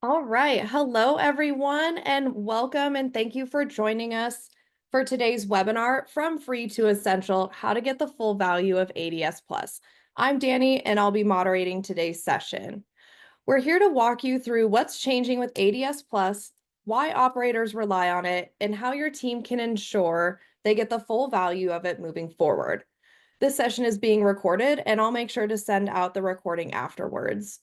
All right. Hello, everyone, and welcome and thank you for joining us for today's webinar, From Free to Essential, How to Get the Full Value of ADS Plus. I'm Danny, and I'll be moderating today's session. We're here to walk you through what's changing with ADS Plus, why operators rely on it, and how your team can ensure they get the full value of it moving forward. This session is being recorded, and I'll make sure to send out the recording afterwards.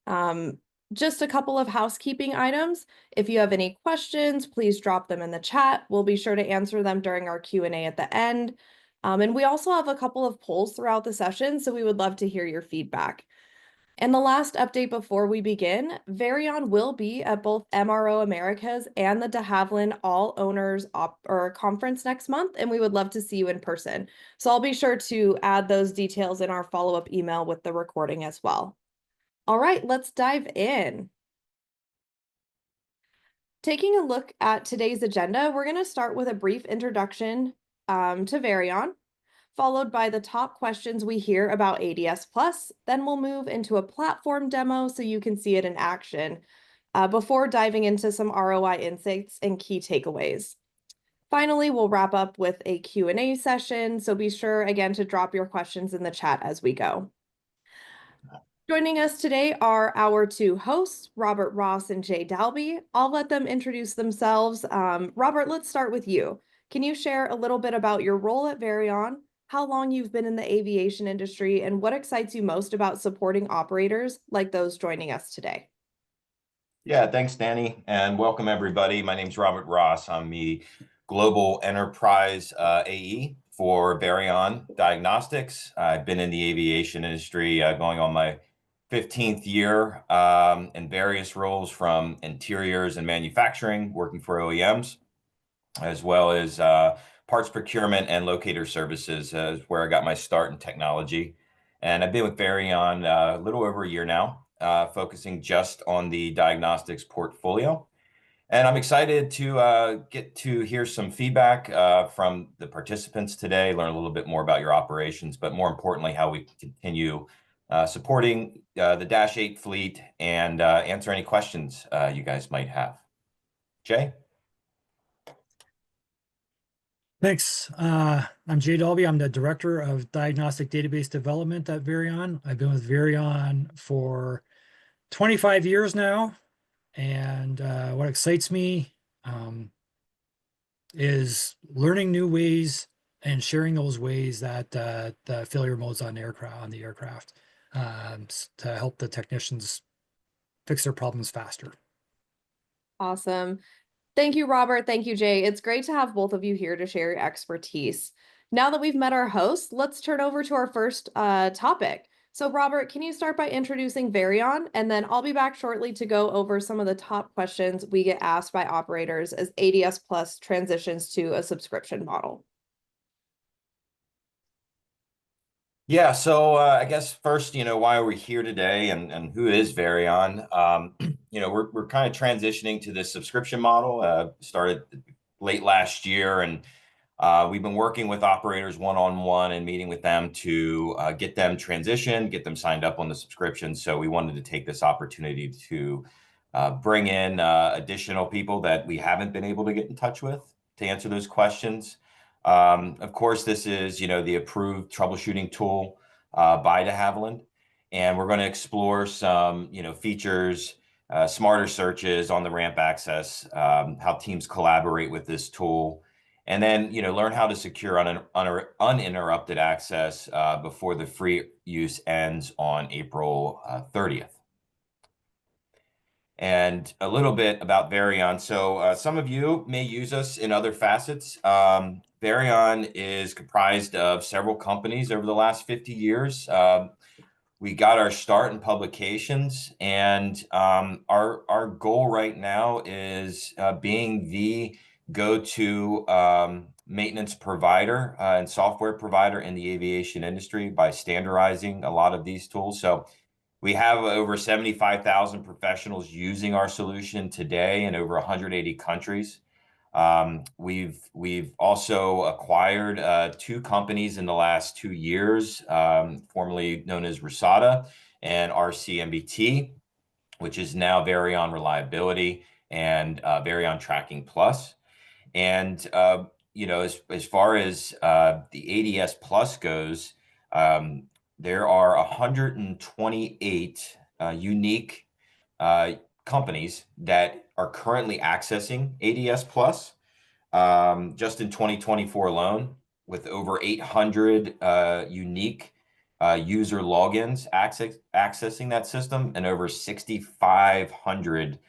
Um, just a couple of housekeeping items. If you have any questions, please drop them in the chat. We'll be sure to answer them during our Q&A at the end. And we also have a couple of polls throughout the session, so we would love to hear your feedback. And the last update before we begin, Veryon will be at both MRO Americas and the de Havilland All Owners Conference next month, and we would love to see you in person. So I'll be sure to add those details in our follow-up email with the recording as well. All right, let's dive in. Taking a look at today's agenda, we're going to start with a brief introduction to Veryon, followed by the top questions we hear about ADS Plus. Then we'll move into a platform demo so you can see it in action before diving into some ROI insights and key takeaways. Finally, we'll wrap up with a Q&A session, so be sure again to drop your questions in the chat as we go. Joining us today are our two hosts, Robert Ross and Jay Dalby. I'll let them introduce themselves. Robert, let's start with you. Can you share a little bit about your role at Veryon, how long you've been in the aviation industry, and what excites you most about supporting operators like those joining us today? Yeah, thanks, Danny, and welcome everybody. My name's Robert Ross. I'm the Global Enterprise AE for Veryon Diagnostics. I've been in the aviation industry going on my 15th year in various roles, from interiors and manufacturing, working for OEMs, as well as parts procurement and locator services, where I got my start in technology. And I've been with Veryon a little over a year now, focusing just on the diagnostics portfolio. And I'm excited to get to hear some feedback from the participants today, learn a little bit more about your operations, but more importantly, how we can continue supporting the Dash 8 fleet and answer any questions you guys might have. Jay? Thanks. I'm Jay Dalby. I'm the Director of Diagnostic Database Development at Veryon. I've been with Veryon for 25 years now. And what excites me is learning new ways and sharing those ways that the failure modes on the aircraft to help the technicians fix their problems faster. Awesome. Thank you, Robert. Thank you, Jay. It's great to have both of you here to share your expertise. Now that we've met our hosts, let's turn over to our first topic. So, Robert, can you start by introducing Veryon? And then I'll be back shortly to go over some of the top questions we get asked by operators as ADS Plus transitions to a subscription model. Yeah, so I guess first, why are we here today, and who is Veryon? We're kind of transitioning to this subscription model. Started late last year, and we've been working with operators one-on-one and meeting with them to get them transitioned, get them signed up on the subscription. So we wanted to take this opportunity to bring in additional people that we haven't been able to get in touch with to answer those questions. Of course, this is, the approved troubleshooting tool by de Havilland, and we're going to explore some, features, smarter searches on the ramp access, how teams collaborate with this tool, and then, learn how to secure uninterrupted access before the free use ends on April 30th. And a little bit about Veryon. So some of you may use us in other facets. Veryon is comprised of several companies over the last 50 years. We got our start in publications, and our goal right now is being the go-to maintenance provider and software provider in the aviation industry by standardizing a lot of these tools. So we have over 75,000 professionals using our solution today in over 180 countries. We've also acquired two companies in the last 2 years, formerly known as Rusada and RCMBT. which is now Veryon Reliability and Veryon Tracking Plus. And as far as the ADS Plus goes, there are 128 unique companies that are currently accessing ADS Plus. Just in 2024 alone, with over 800 unique user logins accessing that system, and over 6,500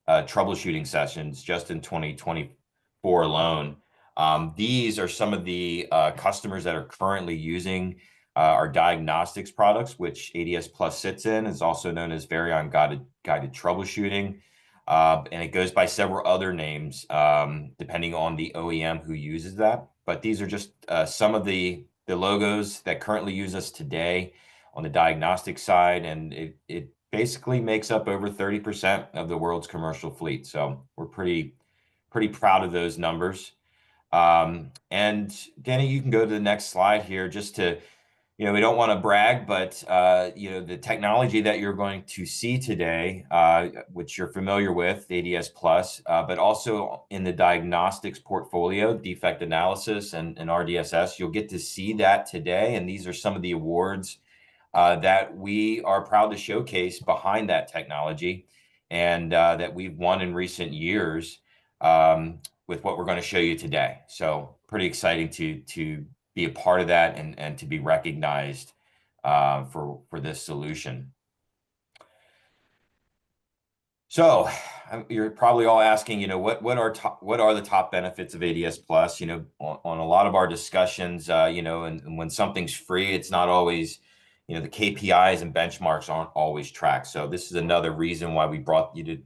troubleshooting sessions just in 2024 alone. These are some of the customers that are currently using our diagnostics products, which ADS Plus sits in, is also known as Veryon Guided Troubleshooting. And it goes by several other names, depending on the OEM who uses that. But these are just some of the logos that currently use us today on the diagnostic side, and it basically makes up over 30% of the world's commercial fleet. So we're pretty proud of those numbers. And Danny, you can go to the next slide here just to, we don't want to brag, but the technology that you're going to see today, which you're familiar with, ADS Plus, but also in the diagnostics portfolio, defect analysis and RDSS, you'll get to see that today. And these are some of the awards that we are proud to showcase behind that technology, and that we've won in recent years with what we're going to show you today. So pretty exciting to be a part of that and to be recognized for this solution. So you're probably all asking, what are the top benefits of ADS Plus? On a lot of our discussions, and when something's free, it's not always, the KPIs and benchmarks aren't always tracked. So this is another reason why we brought you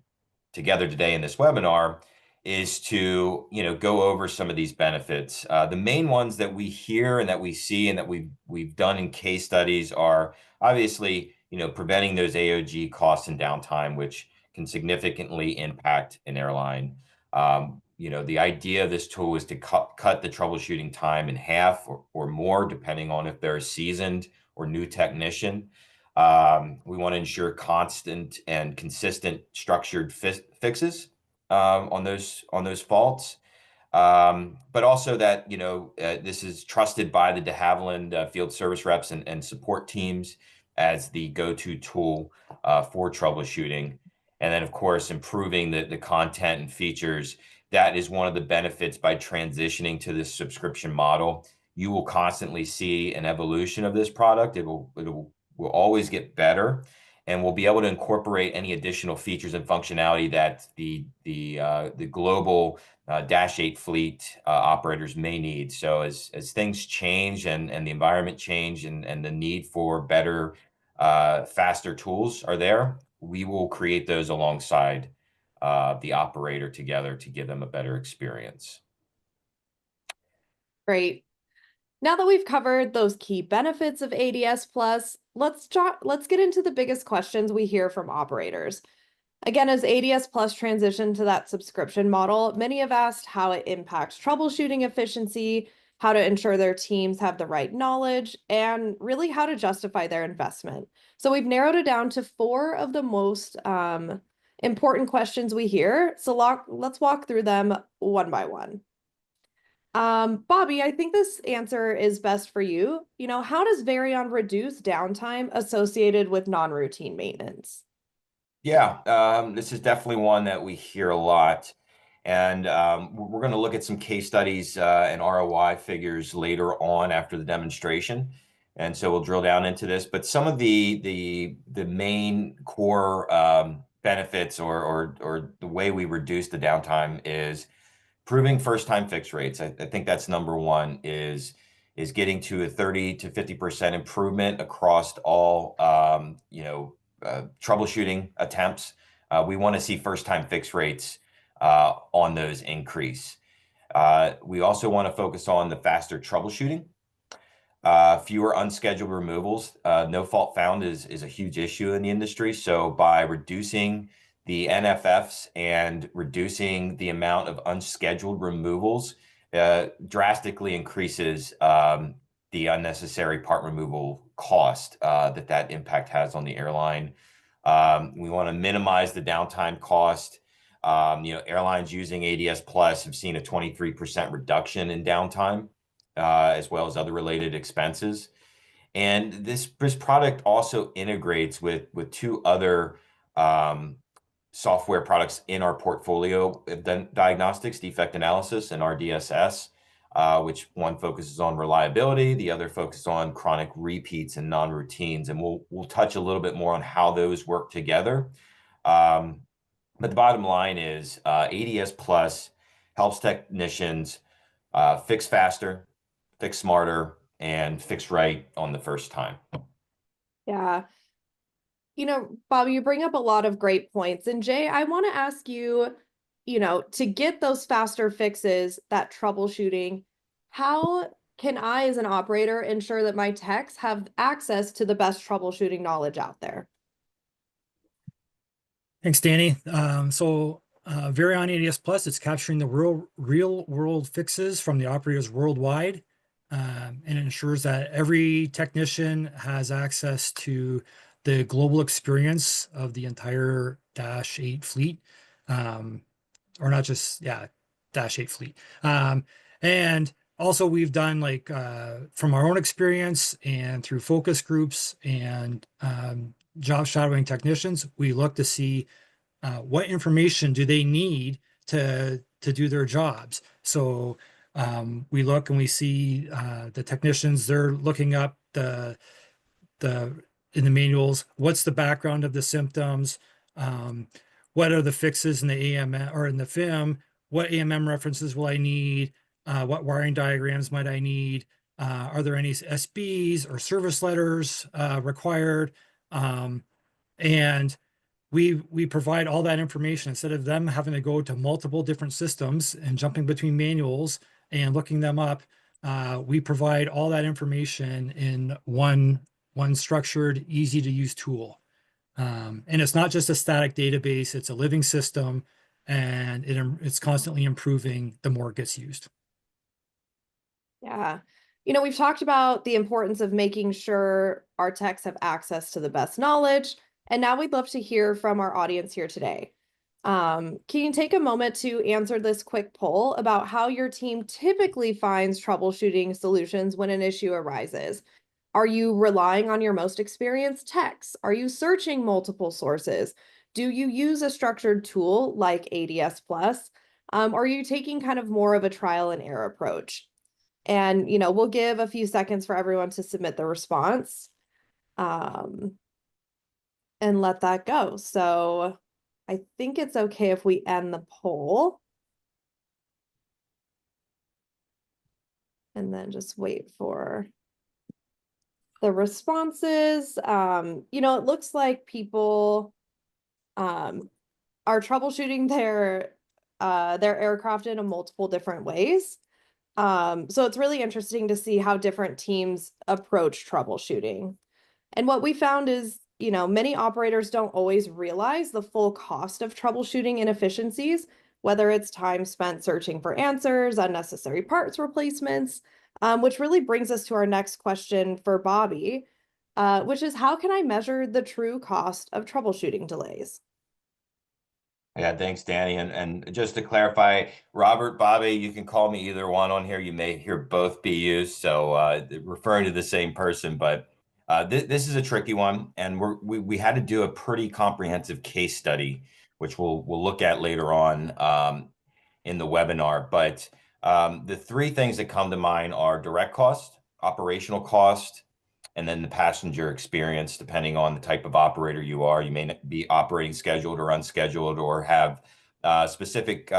together today in this webinar, is to go over some of these benefits. The main ones that we hear and that we see and that we've done in case studies are obviously preventing those AOG costs and downtime, which can significantly impact an airline. The idea of this tool is to cut the troubleshooting time in half or more, depending on if they're a seasoned or new technician. We want to ensure constant and consistent structured fixes on those faults, but also that this is trusted by the de Havilland field service reps and support teams as the go-to tool for troubleshooting. And then, of course, improving the content and features. That is one of the benefits by transitioning to this subscription model. You will constantly see an evolution of this product. It will always get better, and we'll be able to incorporate any additional features and functionality that the global Dash 8 fleet operators may need. So as things change and the environment change and the need for better, faster tools are there, we will create those alongside the operator together to give them a better experience. Great. Now that we've covered those key benefits of ADS Plus, let's get into the biggest questions we hear from operators. Again, as ADS Plus transitioned to that subscription model, many have asked how it impacts troubleshooting efficiency, how to ensure their teams have the right knowledge, and really how to justify their investment. So we've narrowed it down to 4 of the most important questions we hear. So let's walk through them one by one. Bobby, I think this answer is best for you. How does Veryon reduce downtime associated with non-routine maintenance? Yeah, this is definitely one that we hear a lot. And we're going to look at some case studies and ROI figures later on after the demonstration. And so we'll drill down into this. But some of the main core benefits or the way we reduce the downtime is improving first-time fix rates. I think that's number one, is getting to a 30 to 50% improvement across all troubleshooting attempts. We want to see first-time fix rates on those increase. We also want to focus on the faster troubleshooting, fewer unscheduled removals. No fault found is a huge issue in the industry. So by reducing the NFFs and reducing the amount of unscheduled removals, drastically increases the unnecessary part removal cost that impact has on the airline. We want to minimize the downtime cost. Airlines using ADS Plus have seen a 23% reduction in downtime, as well as other related expenses. And this product also integrates with two other software products in our portfolio, diagnostics, defect analysis, and RDSS, which one focuses on reliability, the other focuses on chronic repeats and non-routines. And we'll touch a little bit more on how those work together. But the bottom line is ADS Plus helps technicians fix faster, fix smarter, and fix right on the first time. Yeah. Bobby, you bring up a lot of great points. And Jay, I want to ask you, to get those faster fixes, that troubleshooting, how can I, as an operator, ensure that my techs have access to the best troubleshooting knowledge out there? Thanks, Danny. Veryon ADS Plus, it's capturing the real world fixes from the operators worldwide. And it ensures that every technician has access to the global experience of the entire Dash 8 fleet. Or not just, Dash 8 fleet. And also we've done from our own experience and through focus groups and job shadowing technicians, we look to see what information do they need to do their jobs. So we look and we see the technicians, they're looking up in the manuals, what's the background of the symptoms, what are the fixes in the AMM or in the FIM, what AMM references will I need, what wiring diagrams might I need, are there any SBs or service letters required, and we provide all that information instead of them having to go to multiple different systems and jumping between manuals and looking them up. We provide all that information in one structured, easy to use tool. And it's not just a static database, it's a living system, and it's constantly improving the more it gets used. Yeah. We've talked about the importance of making sure our techs have access to the best knowledge. And now we'd love to hear from our audience here today. Can you take a moment to answer this quick poll about how your team typically finds troubleshooting solutions when an issue arises? Are you relying on your most experienced techs? Are you searching multiple sources? Do you use a structured tool like ADS Plus? Or are you taking kind of more of a trial and error approach? And, we'll give a few seconds for everyone to submit the response. And let that go. So I think it's okay if we end the poll. And then just wait for the responses. It looks like people are troubleshooting their aircraft in multiple different ways. So it's really interesting to see how different teams approach troubleshooting. And what we found is, many operators don't always realize the full cost of troubleshooting inefficiencies, whether it's time spent searching for answers, unnecessary parts replacements, which really brings us to our next question for Bobby, which is, how can I measure the true cost of troubleshooting delays? Yeah, thanks, Danny. And just to clarify, Robert, Bobby, you can call me either one on here. You may hear both be used, so referring to the same person. But this is a tricky one, and we had to do a pretty comprehensive case study, which we'll look at later on in the webinar. But the three things that come to mind are direct cost, operational cost, and then the passenger experience. Depending on the type of operator you are, you may be operating scheduled or unscheduled, or have specific,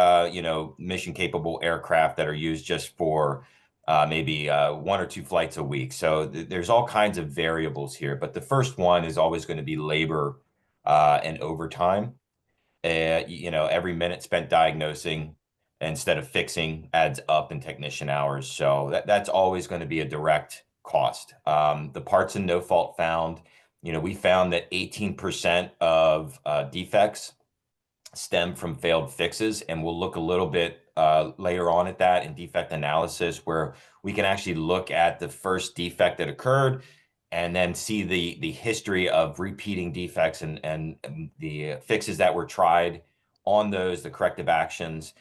mission capable aircraft that are used just for maybe one or two flights a week. So there's all kinds of variables here, but the first one is always going to be labor and overtime. Every minute spent diagnosing instead of fixing adds up in technician hours. So that's always going to be a direct cost. The parts and no fault found, we found that 18% of defects stem from failed fixes, and we'll look a little bit later on at that in defect analysis, where we can actually look at the first defect that occurred and then see the history of repeating defects and the fixes that were tried on those, the corrective actions,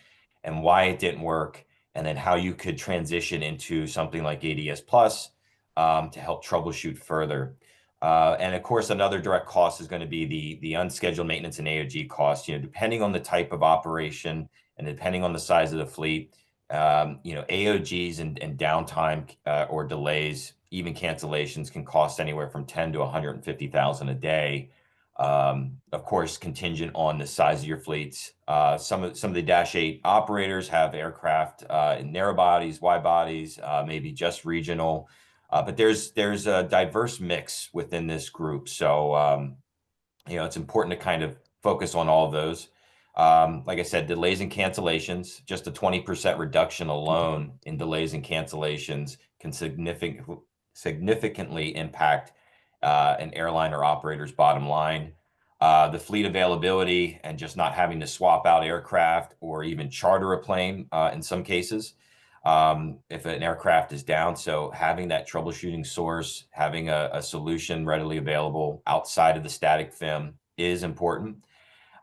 and why it didn't work, and then how you could transition into something like ADS Plus to help troubleshoot further. And of course, another direct cost is going to be the unscheduled maintenance and AOG costs. Depending on the type of operation and depending on the size of the fleet, AOGs and downtime or delays, even cancellations, can cost anywhere from 10 to 150,000 a day. Of course, contingent on the size of your fleets. Some of the Dash 8 operators have aircraft in narrow bodies, wide bodies, maybe just regional. But there's a diverse mix within this group. So, it's important to kind of focus on all of those. Like I said, delays and cancellations, just a 20% reduction alone in delays and cancellations can significantly impact an airline or operator's bottom line. The fleet availability and just not having to swap out aircraft or even charter a plane in some cases if an aircraft is down. So having that troubleshooting source, having a solution readily available outside of the static FIM is important.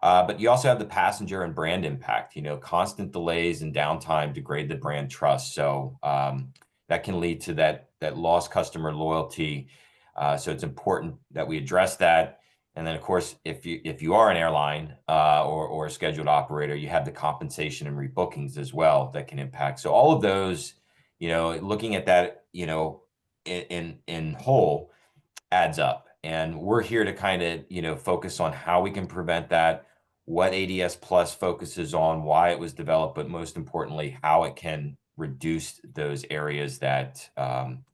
But you also have the passenger and brand impact. Constant delays and downtime degrade the brand trust. So that can lead to that lost customer loyalty. So it's important that we address that. And then, of course, if you are an airline or a scheduled operator, you have the compensation and rebookings as well that can impact. So all of those, looking at that, in whole adds up. And we're here to kind of, focus on how we can prevent that, what ADS Plus focuses on, why it was developed, but most importantly, how it can reduce those areas that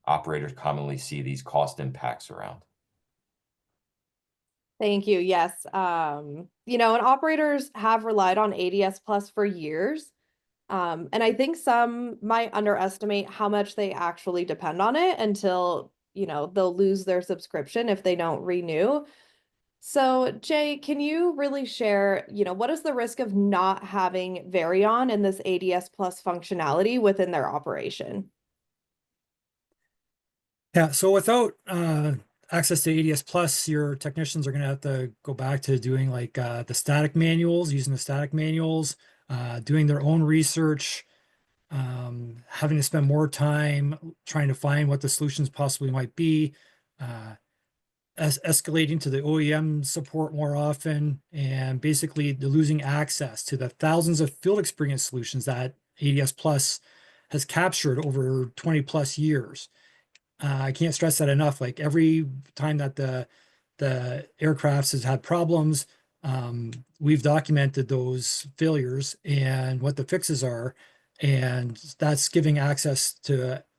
operators commonly see these cost impacts around. Thank you. Yes. And operators have relied on ADS Plus for years. And I think some might underestimate how much they actually depend on it until, they'll lose their subscription if they don't renew. So, Jay, can you really share, what is the risk of not having Veryon and this ADS Plus functionality within their operation? Yeah, so without access to ADS Plus, your technicians are going to have to go back to doing like the static manuals, using the static manuals, doing their own research, having to spend more time trying to find what the solutions possibly might be, escalating to the OEM support more often, and basically losing access to the thousands of field experience solutions that ADS Plus has captured over 20 plus years. I can't stress that enough. Like every time that the aircrafts has had problems, we've documented those failures and what the fixes are, and that's giving access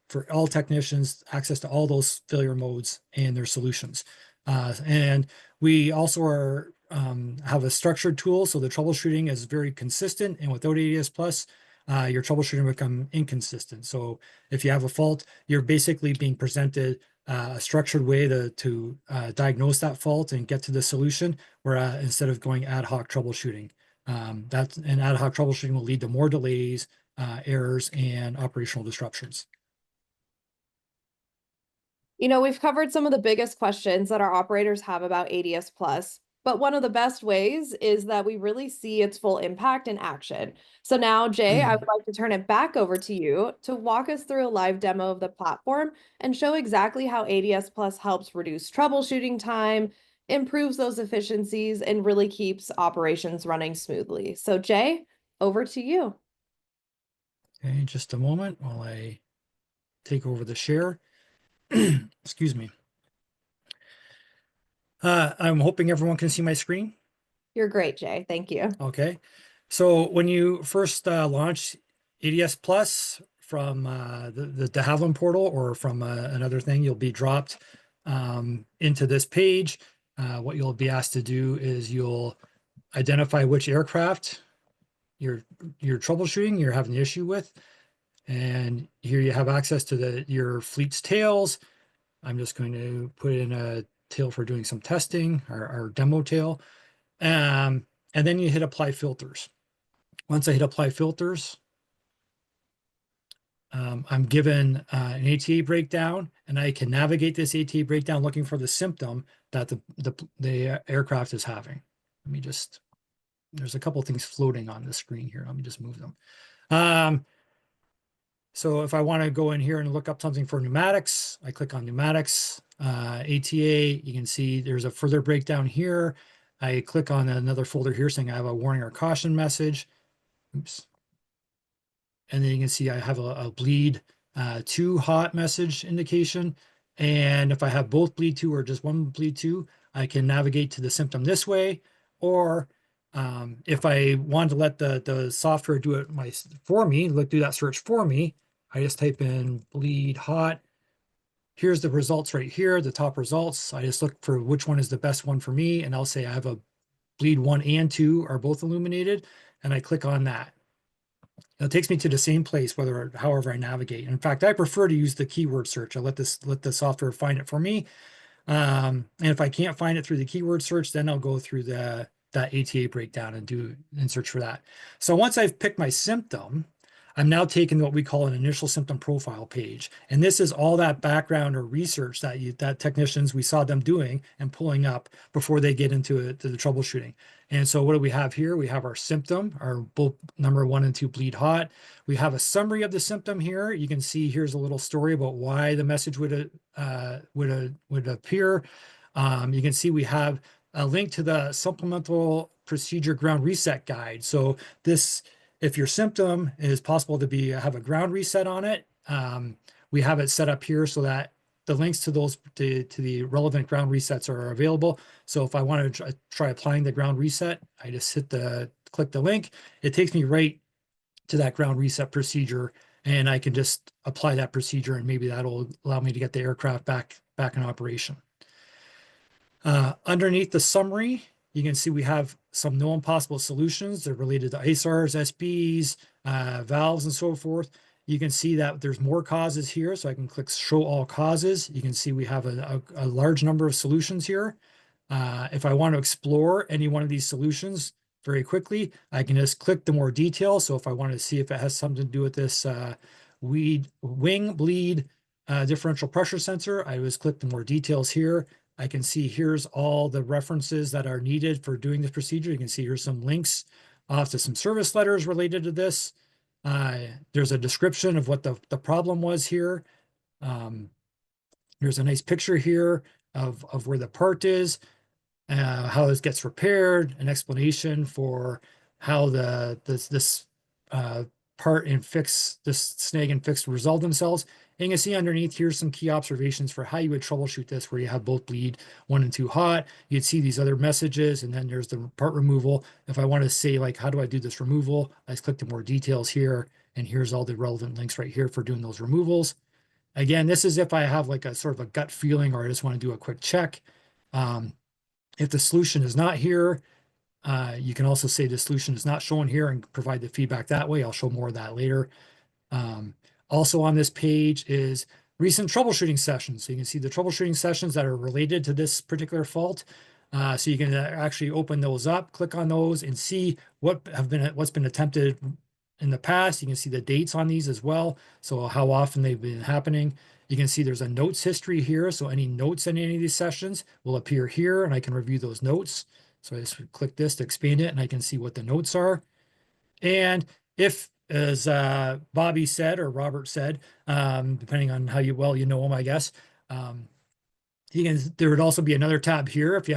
for all technicians access to all those failure modes and their solutions. And we also have a structured tool, so the troubleshooting is very consistent. And without ADS Plus, your troubleshooting will become inconsistent. So if you have a fault, you're basically being presented a structured way to diagnose that fault and get to the solution, where instead of going ad hoc troubleshooting. And ad hoc troubleshooting will lead to more delays, errors, and operational disruptions. We've covered some of the biggest questions that our operators have about ADS Plus, but one of the best ways is that we really see its full impact in action. So now, Jay, I would like to turn it back over to you to walk us through a live demo of the platform and show exactly how ADS Plus helps reduce troubleshooting time, improves those efficiencies, and really keeps operations running smoothly. So Jay, over to you. Okay, just a moment while I take over the share. Excuse me. I'm hoping everyone can see my screen. You're great, Jay. Thank you. Okay. So when you first launch ADS Plus from the de Havilland portal or from another thing, you'll be dropped into this page. What you'll be asked to do is you'll identify which aircraft you're troubleshooting, you're having an issue with. And here you have access to your fleet's tails. I'm just going to put in a tail for doing some testing, our demo tail. And then you hit apply filters. Once I hit apply filters, I'm given an ATA breakdown, and I can navigate this ATA breakdown looking for the symptom that the aircraft is having. Let me just, there's a couple of things floating on the screen here. Let me just move them. So if I want to go in here and look up something for pneumatics, I click on pneumatics, ATA, you can see there's a further breakdown here. I click on another folder here saying I have a warning or caution message. Oops. And then you can see I have a bleed 2 hot message indication. And if I have both bleed 2 or just one bleed 2, I can navigate to the symptom this way. Or if I want to let the software do it for me, do that search for me, I just type in bleed hot. Here's the results right here, the top results. I just look for which one is the best one for me. And I'll say I have a bleed 1 and 2 are both illuminated. And I click on that. It takes me to the same place, however I navigate. In fact, I prefer to use the keyword search. I let the software find it for me. And if I can't find it through the keyword search, then I'll go through that ATA breakdown and search for that. So once I've picked my symptom, I'm now taking what we call an initial symptom profile page. And this is all that background or research that technicians, we saw them doing and pulling up before they get into the troubleshooting. And so what do we have here? We have our symptom, our both number 1 and 2 bleed hot. We have a summary of the symptom here. You can see here's a little story about why the message would appear. You can see we have a link to the supplemental procedure ground reset guide. So if your symptom is possible to have a ground reset on it, we have it set up here so that the links to the relevant ground resets are available. So if I want to try applying the ground reset, I just click the link. It takes me right to that ground reset procedure, and I can just apply that procedure, and maybe that'll allow me to get the aircraft back in operation. Underneath the summary, you can see we have some known possible solutions. They're related to ISARs, SBs, valves, and so forth. You can see that there's more causes here, so I can click Show All Causes. You can see we have a large number of solutions here. If I want to explore any one of these solutions very quickly, I can just click the more detail. So if I want to see if it has something to do with this wing bleed differential pressure sensor, I just click the more details here. I can see here's all the references that are needed for doing this procedure. You can see here's some links off to some service letters related to this. There's a description of what the problem was here. There's a nice picture here of where the part is, how this gets repaired, an explanation for how this part and this snag and fix resolve themselves. And you can see underneath here's some key observations for how you would troubleshoot this, where you have both bleed 1 and 2 hot. You'd see these other messages, and then there's the part removal. If I want to say, like, how do I do this removal? I just click the more details here, and here's all the relevant links right here for doing those removals. Again, this is if I have like a sort of a gut feeling, or I just want to do a quick check. If the solution is not here, you can also say the solution is not shown here and provide the feedback that way. I'll show more of that later. Also on this page is recent troubleshooting sessions. So you can see the troubleshooting sessions that are related to this particular fault. So you can actually open those up, click on those, and see what's been attempted in the past. You can see the dates on these as well, so how often they've been happening. You can see there's a notes history here, so any notes in any of these sessions will appear here, and I can review those notes. So I just click this to expand it, and I can see what the notes are. And if, as Bobby said, or Robert said, depending on how well you know him, I guess, there would also be another tab here if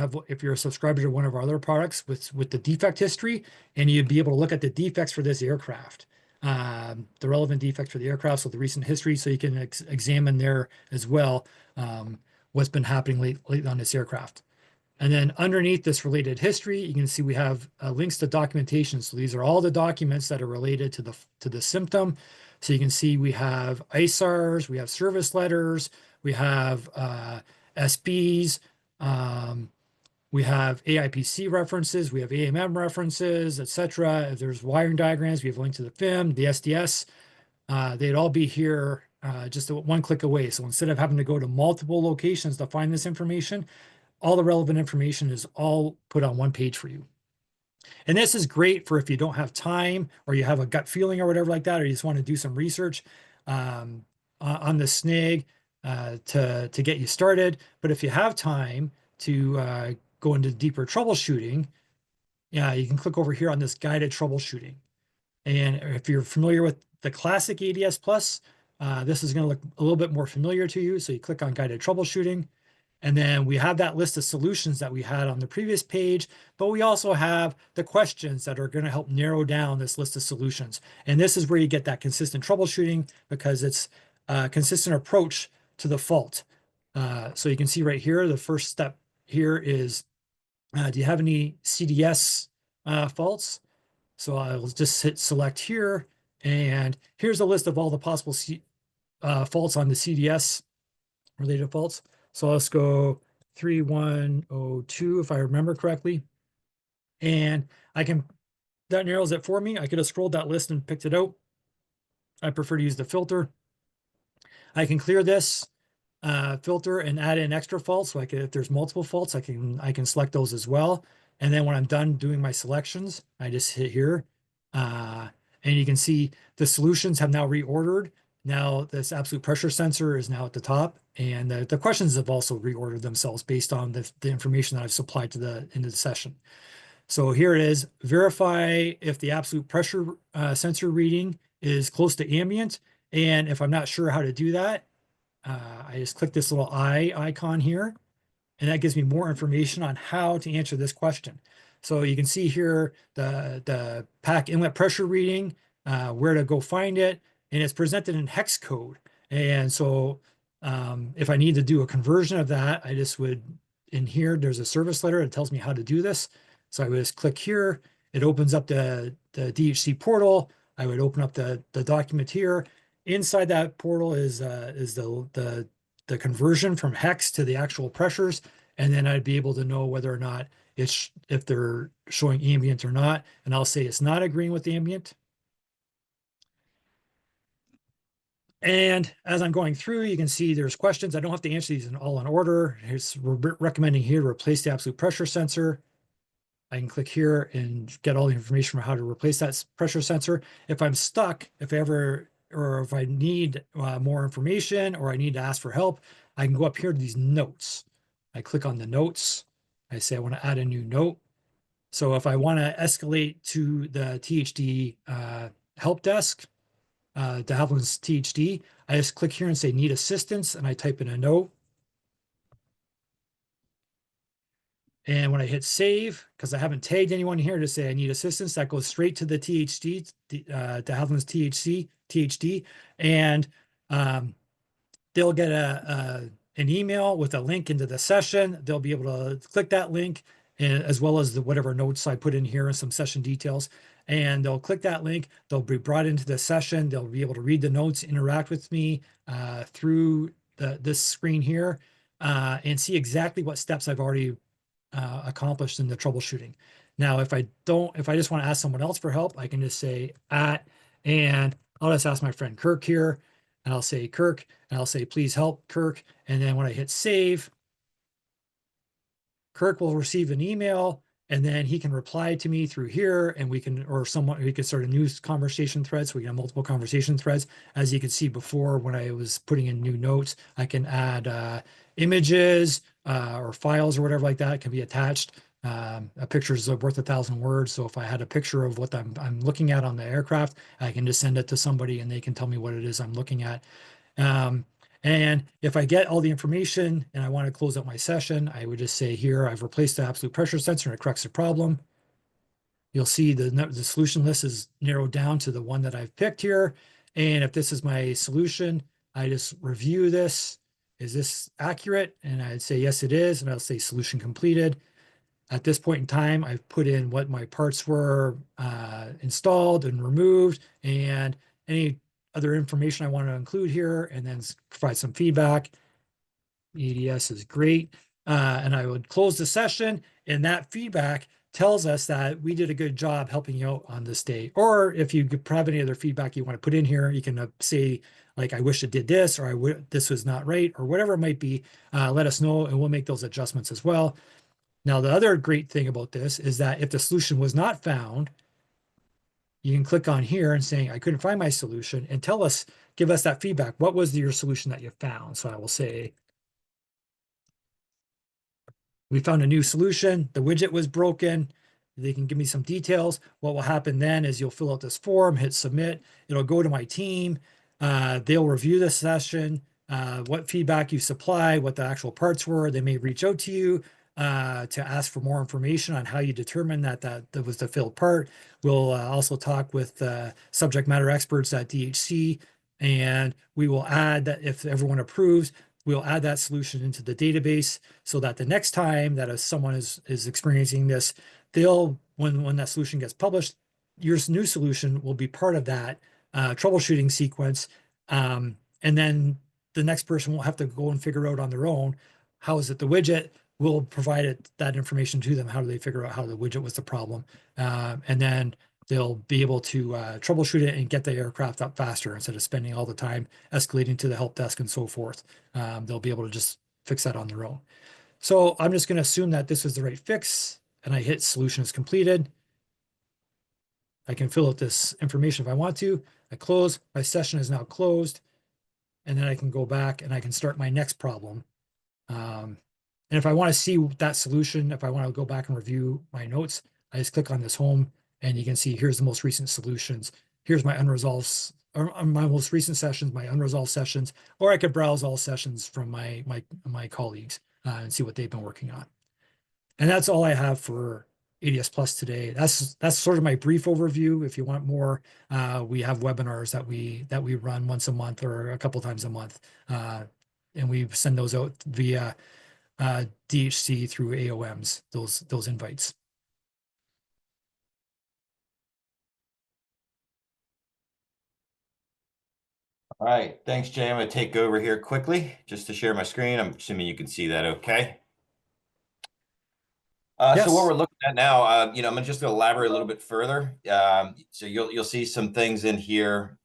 you're a subscriber to one of our other products with the defect history, and you'd be able to look at the defects for this aircraft, the relevant defects for the aircraft, so the recent history, so you can examine there as well what's been happening lately on this aircraft. And then underneath this related history, you can see we have links to documentation. So these are all the documents that are related to the symptom. So you can see we have ISARs, we have service letters, we have SBs, we have AIPC references, we have AMM references, etc. If there's wiring diagrams, we have a link to the FIM, the SDS. They'd all be here just one click away. So instead of having to go to multiple locations to find this information, all the relevant information is all put on one page for you. And this is great for if you don't have time, or you have a gut feeling or whatever like that, or you just want to do some research. on the snag to get you started. But if you have time to go into deeper troubleshooting, yeah, you can click over here on this guided troubleshooting. And if you're familiar with the classic ADS Plus, this is going to look a little bit more familiar to you. So you click on guided troubleshooting. And then we have that list of solutions that we had on the previous page, but we also have the questions that are going to help narrow down this list of solutions. And this is where you get that consistent troubleshooting because it's a consistent approach to the fault. So you can see right here, the first step here is, do you have any CDS faults? So I'll just hit select here, and here's a list of all the possible faults on the CDS related faults. So let's go 3102 if I remember correctly. And that narrows it for me. I could have scrolled that list and picked it out. I prefer to use the filter. I can clear this filter and add in extra faults. So if there's multiple faults, I can select those as well. And then when I'm done doing my selections, I just hit here. And you can see the solutions have now reordered. Now this absolute pressure sensor is now at the top, and the questions have also reordered themselves based on the information that I've supplied into the session. So here it is, verify if the absolute pressure sensor reading is close to ambient. And if I'm not sure how to do that, I just click this little eye icon here, and that gives me more information on how to answer this question. So you can see here the pack inlet pressure reading, where to go find it, and it's presented in hex code. And so if I need to do a conversion of that, I just would, in here, there's a service letter that tells me how to do this. So I would just click here. It opens up the DHC portal. I would open up the document here. Inside that portal is the conversion from hex to the actual pressures. And then I'd be able to know whether or not if they're showing ambient or not. And I'll say it's not agreeing with ambient. And as I'm going through, you can see there's questions. I don't have to answer these all in order. We're recommending here to replace the absolute pressure sensor. I can click here and get all the information on how to replace that pressure sensor. If I'm stuck, if I need more information or I need to ask for help, I can go up here to these notes. I click on the notes. I say I want to add a new note. So if I want to escalate to the THD help desk, to Havilland's THD, I just click here and say need assistance, and I type in a note. And when I hit save, because I haven't tagged anyone here to say I need assistance, that goes straight to the THD, to Havilland's THD, and they'll get an email with a link into the session. They'll be able to click that link, as well as whatever notes I put in here and some session details. And they'll click that link. They'll be brought into the session. They'll be able to read the notes, interact with me through this screen here, and see exactly what steps I've already accomplished in the troubleshooting. Now, if I just want to ask someone else for help, I can just say and I'll just ask my friend Kirk here, and I'll say Kirk, and I'll say, please help Kirk. And then when I hit save, Kirk will receive an email, and then he can reply to me through here, and we can start a new conversation thread. So we can have multiple conversation threads. As you can see before, when I was putting in new notes, I can add images or files or whatever like that can be attached. A picture is worth 1,000 words. So if I had a picture of what I'm looking at on the aircraft, I can just send it to somebody and they can tell me what it is I'm looking at. And if I get all the information and I want to close out my session, I would just say here, I've replaced the absolute pressure sensor and it corrects the problem. You'll see the solution list is narrowed down to the one that I've picked here. And if this is my solution, I just review this. Is this accurate? And I'd say, yes, it is. And I'll say solution completed. At this point in time, I've put in what my parts were installed and removed and any other information I want to include here, and then provide some feedback. EDS is great. And I would close the session, and that feedback tells us that we did a good job helping you out on this day. Or if you have any other feedback you want to put in here, you can say, like, I wish it did this, or this was not right, or whatever it might be. Let us know, and we'll make those adjustments as well. Now, the other great thing about this is that if the solution was not found, you can click on here and saying, I couldn't find my solution, and give us that feedback. What was your solution that you found? So I will say, we found a new solution. The widget was broken. They can give me some details. What will happen then is you'll fill out this form, hit submit. It'll go to my team. They'll review the session, what feedback you supply, what the actual parts were. They may reach out to you to ask for more information on how you determine that was the filled part. We'll also talk with subject matter experts at DHC, and we will add that if everyone approves, we'll add that solution into the database so that the next time that someone is experiencing this, when that solution gets published, your new solution will be part of that troubleshooting sequence. And then the next person won't have to go and figure out on their own, how is it the widget? We'll provide that information to them. How do they figure out how the widget was the problem? And then they'll be able to troubleshoot it and get the aircraft up faster instead of spending all the time escalating to the help desk and so forth. They'll be able to just fix that on their own. So I'm just going to assume that this is the right fix, and I hit solution is completed. I can fill out this information if I want to. I close, my session is now closed, and then I can go back and I can start my next problem. And if I want to see that solution, if I want to go back and review my notes, I just click on this home, and you can see here's the most recent solutions. Here's my unresolved, or my most recent sessions, my unresolved sessions, or I could browse all sessions from my colleagues and see what they've been working on. And that's all I have for ADS Plus today. That's sort of my brief overview. If you want more, we have webinars that we run once a month or a couple times a month, and we send those out via DHC through AOMs. Those invites. All right, thanks, Jay. I'm going to take over here quickly just to share my screen. I'm assuming you can see that okay. So what we're looking at now, I'm just going to elaborate a little bit further. So you'll see some things in here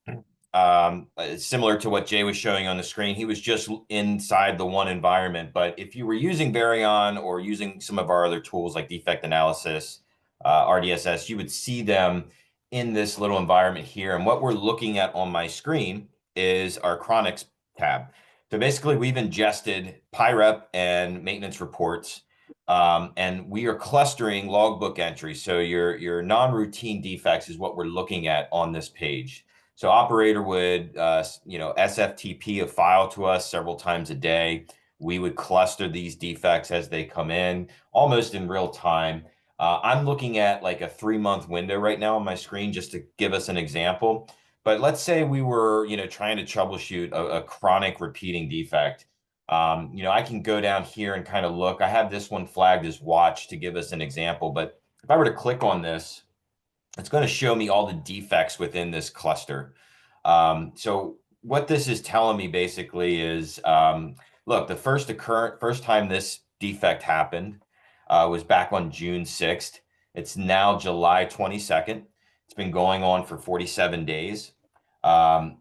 similar to what Jay was showing on the screen. He was just inside the one environment, but if you were using Veryon or using some of our other tools like defect analysis, RDSS, you would see them in this little environment here. And what we're looking at on my screen is our chronics tab. So basically we've ingested PIREP and maintenance reports, and we are clustering logbook entries. So your non-routine defects is what we're looking at on this page. So operator would, SFTP a file to us several times a day. We would cluster these defects as they come in, almost in real time. I'm looking at like a 3-month window right now on my screen just to give us an example. But let's say we were, trying to troubleshoot a chronic repeating defect. I can go down here and kind of look. I have this one flagged as watch to give us an example. But if I were to click on this, it's going to show me all the defects within this cluster. So what this is telling me basically is, look, the first time this defect happened was back on June 6th. It's now July 22nd. It's been going on for 47 days.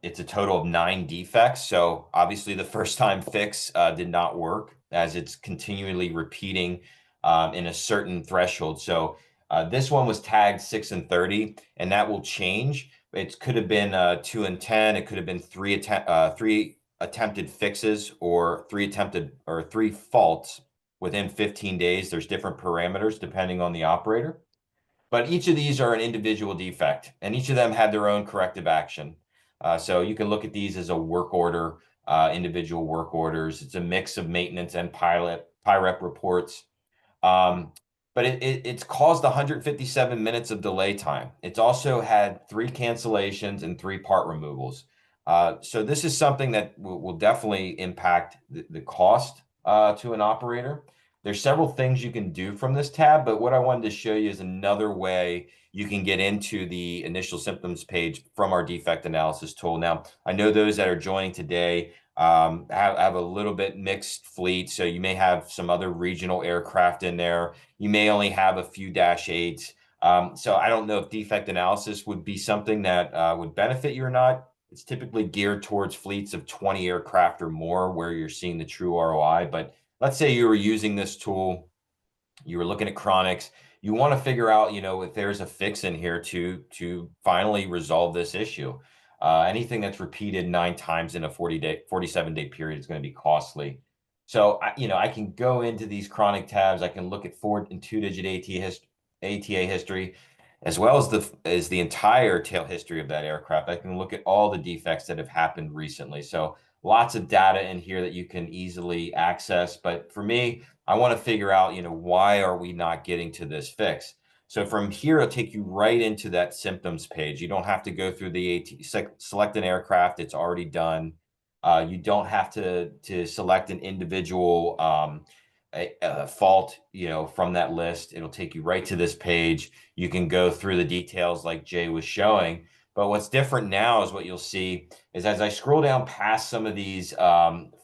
It's a total of 9 defects. So obviously the first time fix did not work, as it's continually repeating in a certain threshold. So this one was tagged 6 and 30, and that will change. It could have been 2 and 10. It could have been 3 attempted fixes or 3 faults within 15 days. There's different parameters depending on the operator. But each of these are an individual defect, and each of them had their own corrective action. So you can look at these as a work order, individual work orders. It's a mix of maintenance and PIREP reports. But it's caused 157 minutes of delay time. It's also had 3 cancellations and 3 part removals. So this is something that will definitely impact the cost to an operator. There's several things you can do from this tab, but what I wanted to show you is another way you can get into the initial symptoms page from our defect analysis tool. Now, I know those that are joining today have a little bit mixed fleet. So you may have some other regional aircraft in there. You may only have a few Dash 8s. So I don't know if defect analysis would be something that would benefit you or not. It's typically geared towards fleets of 20 aircraft or more where you're seeing the true ROI. But let's say you were using this tool, you were looking at chronics, you want to figure out, if there's a fix in here to finally resolve this issue. Anything that's repeated 9 times in a 47-day period is going to be costly. So, I can go into these chronic tabs. I can look at 4 and 2-digit ATA history, as well as the entire tail history of that aircraft. I can look at all the defects that have happened recently. So lots of data in here that you can easily access. But for me, I want to figure out, why are we not getting to this fix? So from here, it'll take you right into that symptoms page. You don't have to go through the select an aircraft. It's already done. You don't have to select an individual a fault, from that list. It'll take you right to this page. You can go through the details like Jay was showing. But what's different now is what you'll see is as I scroll down past some of these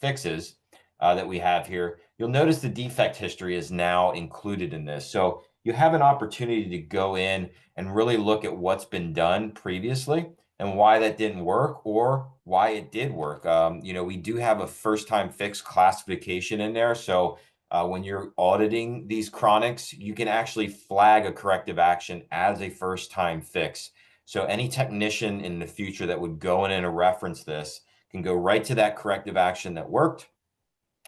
fixes that we have here, you'll notice the defect history is now included in this. So you have an opportunity to go in and really look at what's been done previously and why that didn't work or why it did work. We do have a first time fix classification in there. So when you're auditing these chronics, you can actually flag a corrective action as a first time fix. So any technician in the future that would go in and reference this can go right to that corrective action that worked,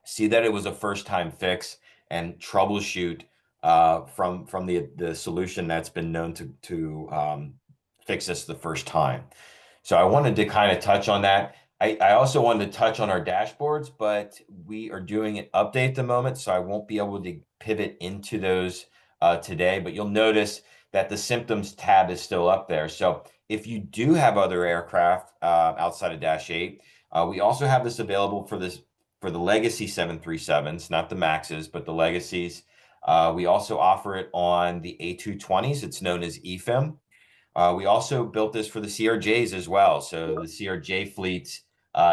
see that it was a first time fix, and troubleshoot from the solution that's been known to fix this the first time. So I wanted to kind of touch on that. I also wanted to touch on our dashboards, but we are doing an update at the moment, so I won't be able to pivot into those today. But you'll notice that the symptoms tab is still up there. So if you do have other aircraft outside of Dash 8, we also have this available for the legacy 737s, not the Maxes, but the legacies. We also offer it on the A220s. It's known as EFIM. We also built this for the CRJs as well. So the CRJ fleets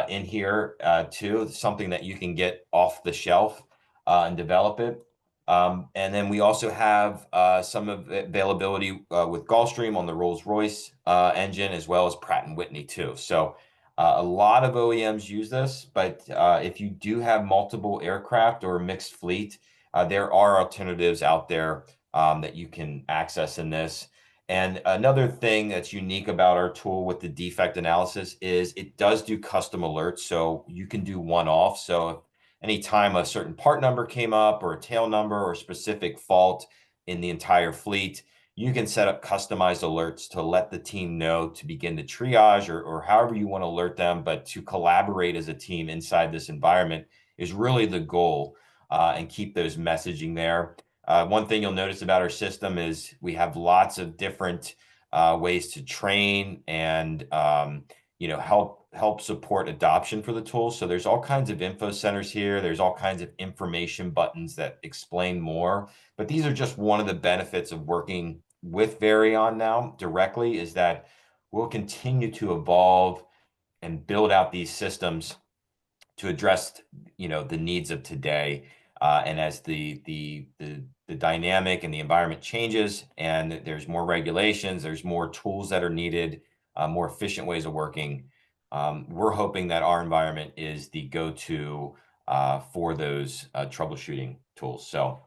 in here too, something that you can get off the shelf and develop it. And then we also have some availability with Gulfstream on the Rolls-Royce engine, as well as Pratt & Whitney too. So a lot of OEMs use this, but if you do have multiple aircraft or a mixed fleet, there are alternatives out there that you can access in this. And another thing that's unique about our tool with the defect analysis is it does do custom alerts. So you can do one-off. So anytime a certain part number came up or a tail number or a specific fault in the entire fleet, you can set up customized alerts to let the team know to begin to triage or however you want to alert them, but to collaborate as a team inside this environment is really the goal, and keep those messaging there. One thing you'll notice about our system is we have lots of different ways to train and help support adoption for the tool. So there's all kinds of info centers here. There's all kinds of information buttons that explain more. But these are just one of the benefits of working with Veryon now directly, is that we'll continue to evolve and build out these systems to address the needs of today. And as the dynamic and the environment changes and there's more regulations, there's more tools that are needed, more efficient ways of working, we're hoping that our environment is the go-to for those troubleshooting tools. So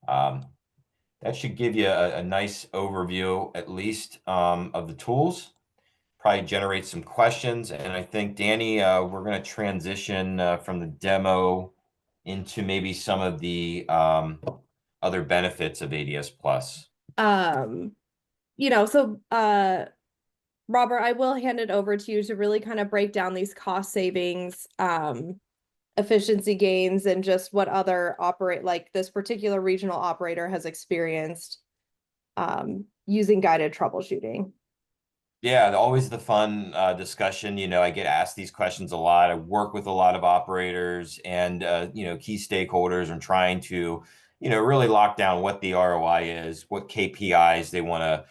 that should give you a nice overview, at least, of the tools. Probably generate some questions. And I think, Danny, we're going to transition from the demo into maybe some of the other benefits of ADS Plus. Robert, I will hand it over to you to really kind of break down these cost savings, efficiency gains, and just what other this particular regional operator has experienced using guided troubleshooting. Yeah, always the fun discussion. I get asked these questions a lot. I work with a lot of operators and key stakeholders and trying to really lock down what the ROI is, what KPIs they want to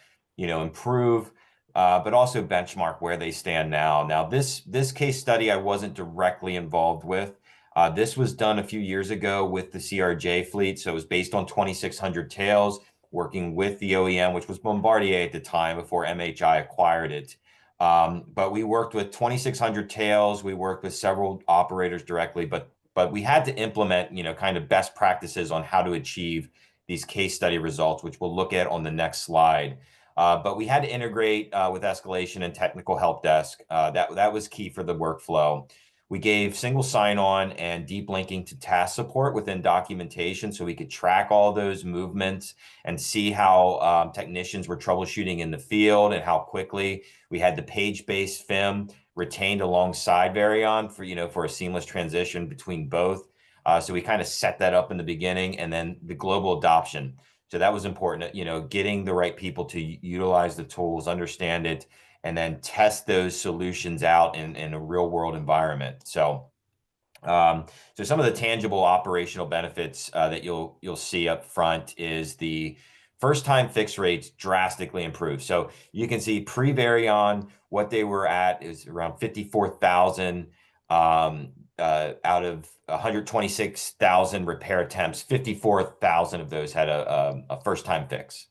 improve, but also benchmark where they stand now. Now, this case study I wasn't directly involved with. This was done a few years ago with the CRJ fleet, so it was based on 2,600 tails, working with the OEM, which was Bombardier at the time before MHI acquired it. But we worked with 2,600 tails. We worked with several operators directly, but we had to implement, kind of best practices on how to achieve, these case study results, which we'll look at on the next slide. But we had to integrate with escalation and technical help desk. That was key for the workflow. We gave single sign-on and deep linking to task support within documentation so we could track all those movements and see how technicians were troubleshooting in the field and how quickly. We had the page-based FIM retained alongside Veryon for a seamless transition between both. So we kind of set that up in the beginning, and then the global adoption. So that was important, getting the right people to utilize the tools, understand it, and then test those solutions out in a real world environment. So some of the tangible operational benefits that you'll see up front is the first time fix rates drastically improved. So you can see pre-Veryon, what they were at is around 54,000 out of 126,000 repair attempts. 54,000 of those had a first time fix.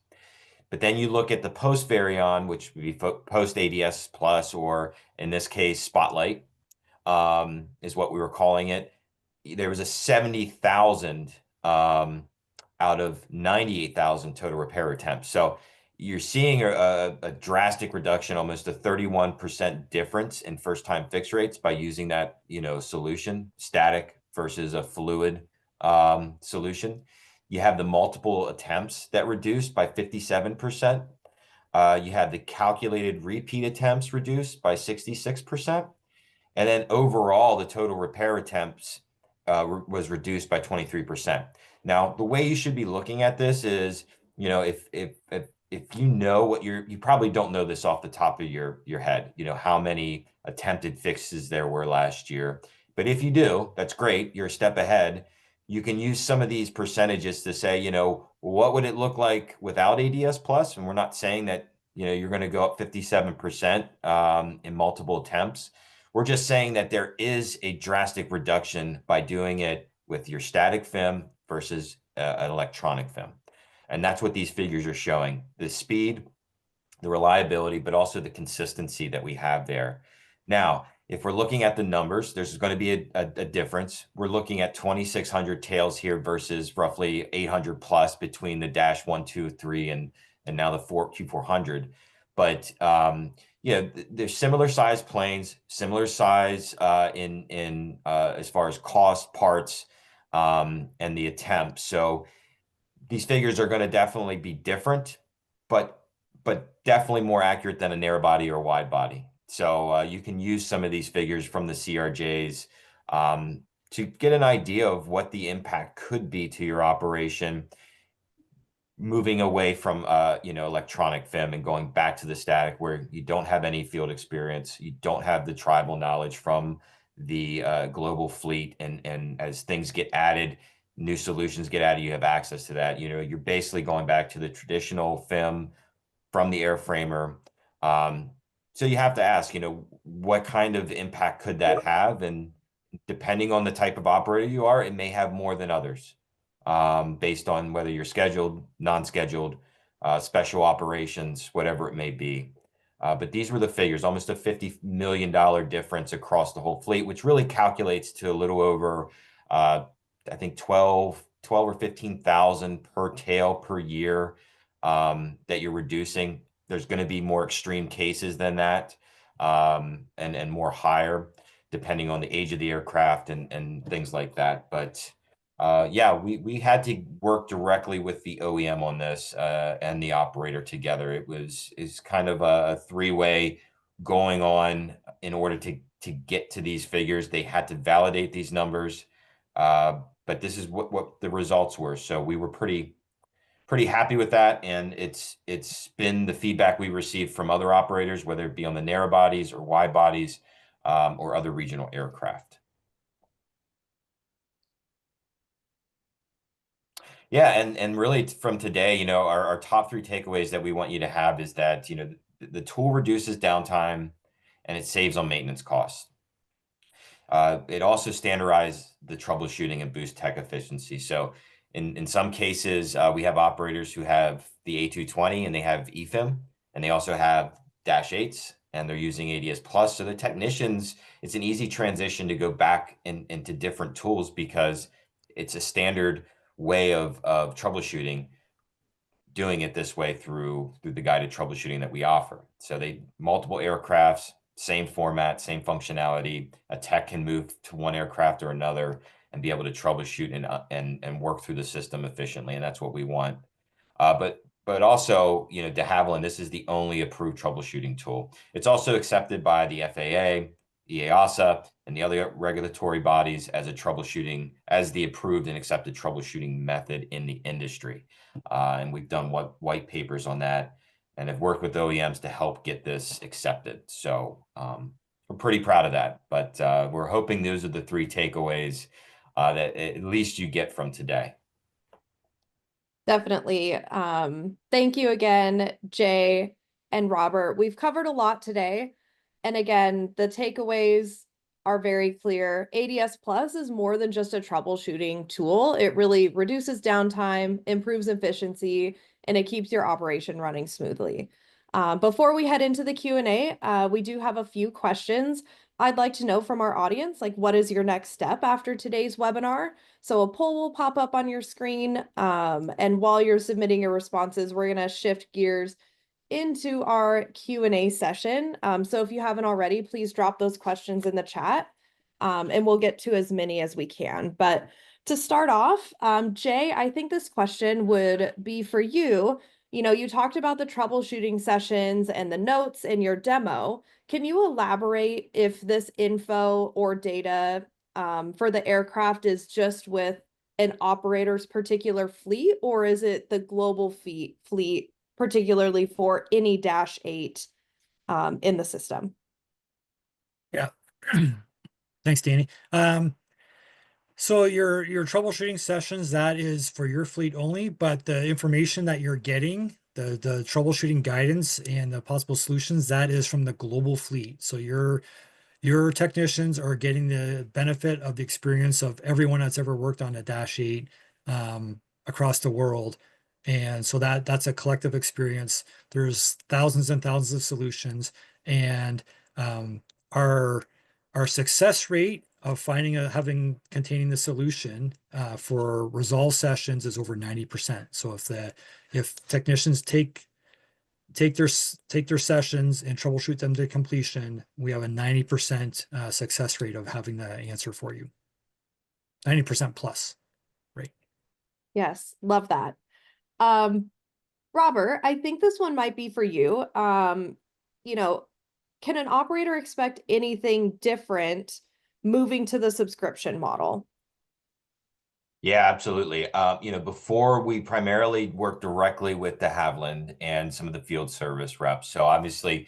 But then you look at the post Veryon, which would be post ADS Plus, or in this case, Spotlight, is what we were calling it. There was a 70,000 out of 98,000 total repair attempts. So you're seeing a drastic reduction, almost a 31% difference in first time fix rates by using that, solution, static versus a fluid solution. You have the multiple attempts that reduced by 57%. You have the calculated repeat attempts reduced by 66%. And then overall, the total repair attempts was reduced by 23%. Now, the way you should be looking at this is, if you know what you probably don't know this off the top of your head, how many attempted fixes there were last year. But if you do, that's great. You're a step ahead. You can use some of these percentages to say, what would it look like without ADS Plus? And we're not saying that, you're going to go up 57% in multiple attempts. We're just saying that there is a drastic reduction by doing it with your static FIM versus an electronic FIM. And that's what these figures are showing: the speed, the reliability, but also the consistency that we have there. Now, if we're looking at the numbers, there's going to be a difference. We're looking at 2,600 tails here versus roughly 800 plus between the Dash 1, 2, 3 and now the Q400. But there's similar size planes, similar size in as far as cost, parts, and the attempt. So these figures are going to definitely be different, but definitely more accurate than a narrow body or wide body. So you can use some of these figures from the CRJs to get an idea of what the impact could be to your operation, moving away from electronic FIM and going back to the static, where you don't have any field experience, you don't have the tribal knowledge from the global fleet, and as things get added, new solutions get added, you have access to that. You're basically going back to the traditional FIM from the airframer. So you have to ask, what kind of impact could that have? And depending on the type of operator you are, it may have more than others, based on whether you're scheduled, non-scheduled, special operations, whatever it may be. But these were the figures: almost a $50 million difference across the whole fleet, which really calculates to a little over, I think 12 or 15,000 per tail per year that you're reducing. There's going to be more extreme cases than that, and more higher, depending on the age of the aircraft and things like that. But we had to work directly with the OEM on this and the operator together. It's kind of a three-way going on in order to get to these figures. They had to validate these numbers, but this is what the results were. So we were pretty happy with that, and it's been the feedback we received from other operators, whether it be on the narrow bodies or wide bodies, or other regional aircraft. Yeah, and really from today, our top three takeaways that we want you to have is that, the tool reduces downtime and it saves on maintenance costs. It also standardized the troubleshooting and boost tech efficiency. So in some cases, we have operators who have the A220 and they have EFIM, and they also have Dash 8s, and they're using ADS Plus. So the technicians, it's an easy transition to go back into different tools because it's a standard way of troubleshooting, doing it this way through the guided troubleshooting that we offer. So they multiple aircrafts, same format, same functionality. A tech can move to one aircraft or another and be able to troubleshoot and work through the system efficiently, and that's what we want. But also, de Havilland, this is the only approved troubleshooting tool. It's also accepted by the FAA, EASA, and the other regulatory bodies as the approved and accepted troubleshooting method in the industry. And we've done white papers on that and have worked with OEMs to help get this accepted. So we're pretty proud of that. But we're hoping those are the three takeaways that at least you get from today. Definitely. Thank you again, Jay and Robert. We've covered a lot today. And again, the takeaways are very clear. ADS Plus is more than just a troubleshooting tool. It really reduces downtime, improves efficiency, and it keeps your operation running smoothly. Before we head into the Q&A, we do have a few questions. I'd like to know from our audience, like, what is your next step after today's webinar? So a poll will pop up on your screen. And while you're submitting your responses, we're going to shift gears into our Q&A session. So if you haven't already, please drop those questions in the chat, and we'll get to as many as we can. But to start off, Jay, I think this question would be for you. You talked about the troubleshooting sessions and the notes in your demo. Can you elaborate if this info or data for the aircraft is just with an operator's particular fleet, or is it the global fleet, particularly for any Dash 8 in the system? Yeah. Thanks, Danny. So your troubleshooting sessions, that is for your fleet only, but the information that you're getting, the troubleshooting guidance and the possible solutions, that is from the global fleet. So your technicians are getting the benefit of the experience of everyone that's ever worked on a Dash 8 across the world. And so that's a collective experience. There's thousands and thousands of solutions, and our success rate of containing the solution for resolve sessions is over 90%. So if technicians take their sessions and troubleshoot them to completion, we have a 90% success rate of having the answer for you. 90% plus rate. Yes, love that. Robert, I think this one might be for you. Can an operator expect anything different moving to the subscription model? Yeah, absolutely. Before we primarily worked directly with de Havilland and some of the field service reps. So obviously,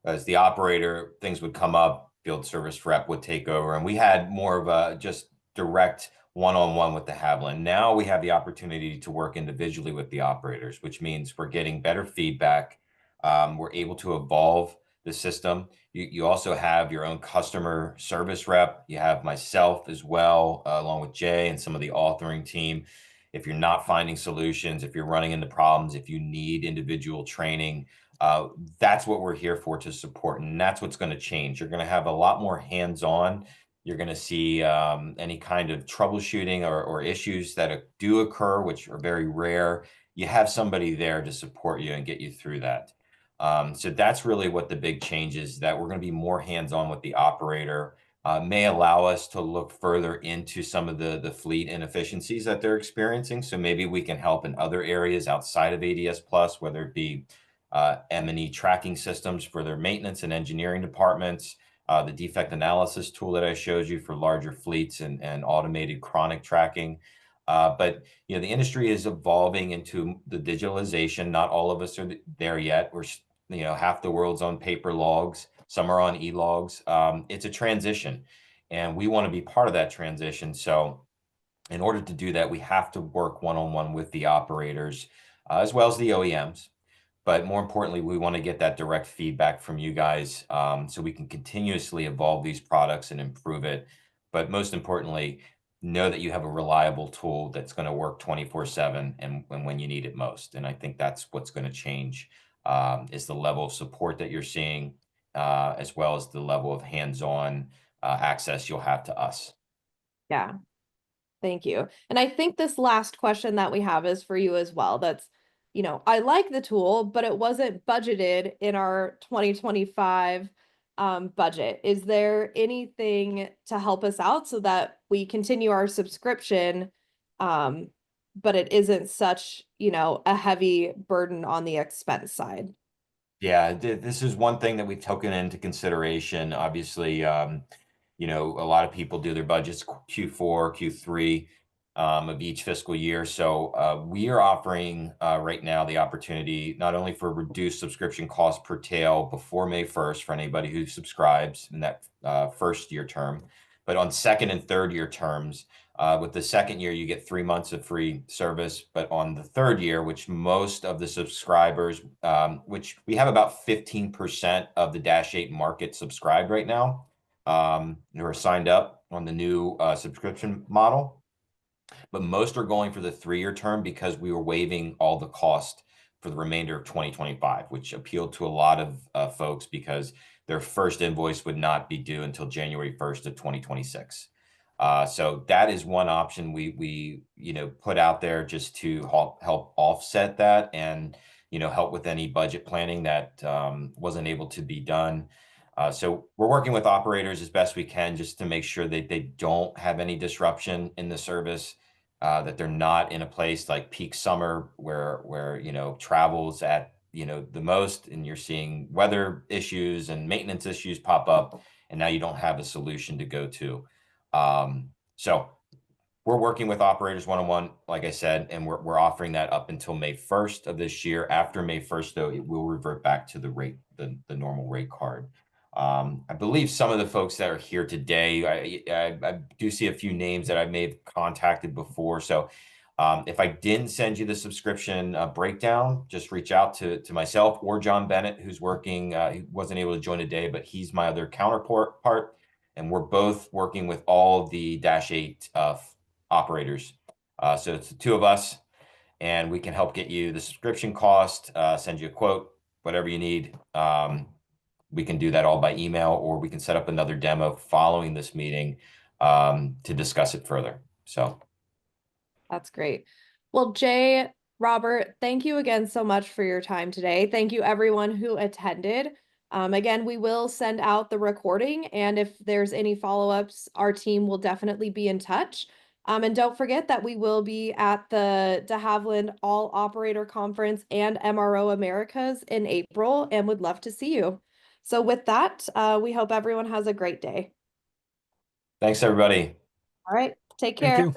as the operator, things would come up, field service rep would take over, and we had more of a just direct one-on-one with de Havilland. Now we have the opportunity to work individually with the operators, which means we're getting better feedback. We're able to evolve the system. You also have your own customer service rep. You have myself as well, along with Jay and some of the authoring team. If you're not finding solutions, if you're running into problems, if you need individual training, that's what we're here for, to support. And that's what's going to change. You're going to have a lot more hands-on. You're going to see any kind of troubleshooting or issues that do occur, which are very rare. You have somebody there to support you and get you through that. So that's really what the big change is, that we're going to be more hands-on with the operator, may allow us to look further into some of the fleet inefficiencies that they're experiencing. So maybe we can help in other areas outside of ADS Plus, whether it be M&E tracking systems for their maintenance and engineering departments, the defect analysis tool that I showed you for larger fleets and automated chronic tracking. But the industry is evolving into the digitalization. Not all of us are there yet. We're half the world's on paper logs, some are on e-logs. It's a transition, and we want to be part of that transition. So in order to do that, we have to work one-on-one with the operators, as well as the OEMs. But more importantly, we want to get that direct feedback from you guys, so we can continuously evolve these products and improve it. But most importantly, know that you have a reliable tool that's going to work 24/7 and when you need it most. And I think that's what's going to change, is the level of support that you're seeing, as well as the level of hands-on access you'll have to us. Yeah. Thank you. And I think this last question that we have is for you as well. That's, I like the tool, but it wasn't budgeted in our 2025 budget. Is there anything to help us out so that we continue our subscription, but it isn't such, a heavy burden on the expense side? Yeah, this is one thing that we've taken into consideration. Obviously, a lot of people do their budgets Q4, Q3 of each fiscal year. So we are offering right now the opportunity not only for reduced subscription cost per tail before May 1st for anybody who subscribes in that first year term, but on second and third year terms. With the second year, you get 3 months of free service, but on the third year, which most of the subscribers, which we have about 15% of the Dash 8 market subscribed right now, who are signed up on the new subscription model, but most are going for the 3-year term because we were waiving all the cost for the remainder of 2025, which appealed to a lot of folks because their first invoice would not be due until January 1st of 2026. So that is one option we put out there just to help offset that and help with any budget planning that wasn't able to be done. So we're working with operators as best we can just to make sure that they don't have any disruption in the service, that they're not in a place like peak summer where travel's at the most, and you're seeing weather issues and maintenance issues pop up, and now you don't have a solution to go to. So we're working with operators one-on-one, like I said, and we're offering that up until May 1st of this year. After May 1st, though, it will revert back to the rate, the normal rate card. I believe some of the folks that are here today, I do see a few names that I may have contacted before. So if I didn't send you the subscription breakdown, just reach out to myself or John Bennett, who's working. He wasn't able to join today, but he's my other counterpart. And we're both working with all the Dash 8 operators. So it's the two of us, and we can help get you the subscription cost, send you a quote, whatever you need. We can do that all by email, or we can set up another demo following this meeting to discuss it further. So That's great. Well, Jay, Robert, thank you again so much for your time today. Thank you everyone who attended. Again, we will send out the recording, and if there's any follow-ups, our team will definitely be in touch. And don't forget that we will be at the de Havilland All Operator Conference and MRO Americas in April, and would love to see you. So with that, we hope everyone has a great day. thanks, everybody. All right, take Thank care. you.